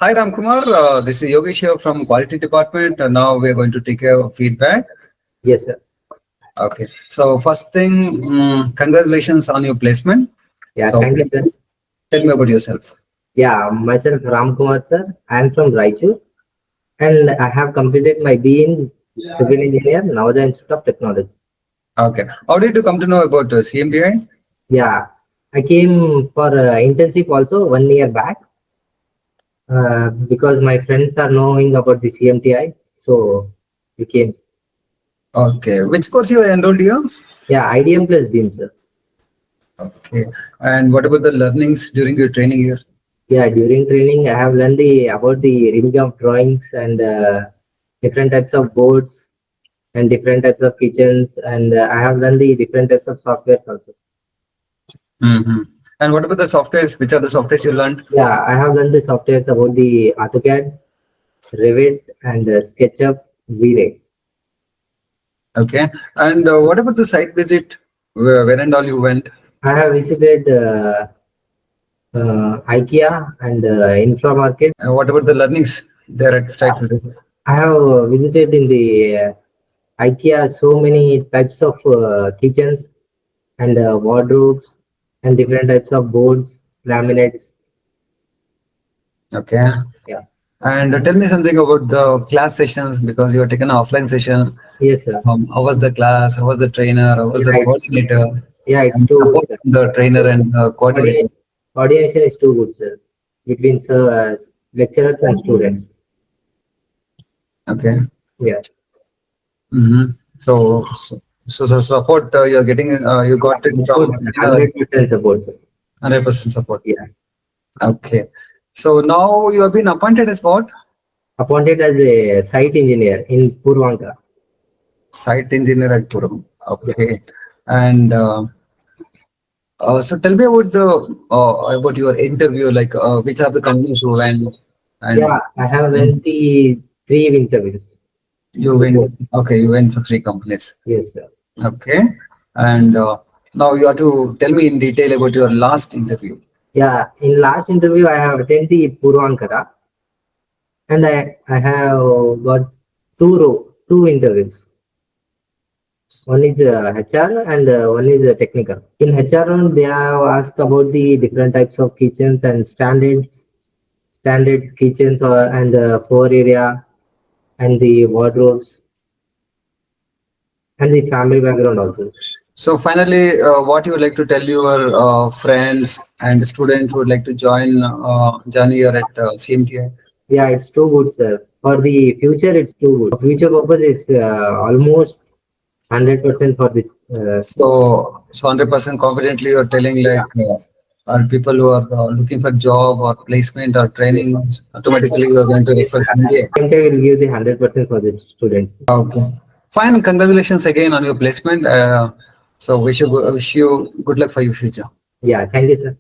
Hi Ram Kumar, this is Yogesh here from Quality Department. And now we are going to take a feedback. Yes, sir. Okay. So first thing, congratulations on your placement. Yeah, So thank you, sir. tell me about yourself. Yeah, myself Ram Kumar, sir. I am from Raichur and I have completed my B in Civil Engineer, Navodaya Institute of Technology. Okay. How did you come to know about CMTI? Yeah, I came for internship also 1 year back because my friends are knowing about the CMTI. So we came. Okay. Which course you enrolled here? Yeah, IDM plus BIM, sir. Okay. And what about the learnings during your training here? Yeah, during training I have learned about the reading of drawings and different types of boards and different types of kitchens, and I have learned the different types of softwares also. Mm-hmm. And what about the softwares? Which are the softwares you learned? Yeah, I have learned the softwares about the AutoCAD, Revit, and SketchUp, V-Ray. Okay. And what about the site visit? Where and all you went? I have visited IKEA and Infra Market. And what about the learnings there at site visit? I have visited in the IKEA so many types of kitchens and wardrobes and different types of boards, laminates. Okay. Yeah. And tell me something about the class sessions because you have taken an offline session. Yes, sir. How was the class? How was the trainer? How was the Yeah, coordinator? yeah, it's And too good, support sir. from the trainer and coordinator. Coordination is too good, sir, between lecturers and students. Okay. Yeah, Mm-hmm. So support you're getting you got it from good, 100% support, sir. 100% support. Yeah, Okay. So now you have been appointed as what? appointed as a site engineer in Purvanka. Site engineer at Puram. Yeah, Okay. And so tell me about your interview, like which are the companies you went yeah, and I have went the 3 interviews you before. went. Okay, you went for three companies. Yes, sir. Okay, and now you have to tell me in detail about your last interview. Yeah, in last interview I have attended the Purvankara, and I have got two interviews. One is HR and one is technical. In HR round, they have asked about the different types of kitchens and standards kitchens or and the floor area and the wardrobes and the family background also. So finally, what you would like to tell your friends and students who would like to join here at CMTI? Yeah, it's too good, sir. For the future, it's too good. For future purpose, it's almost 100% for the. So 100% confidently you're telling like are people who are looking for job or placement or training, automatically you're going to refer CMTI. CMTI will give the 100% for the students. Okay. Fine. Congratulations again on your placement. So wish you good luck for your future. Yeah, thank you, sir.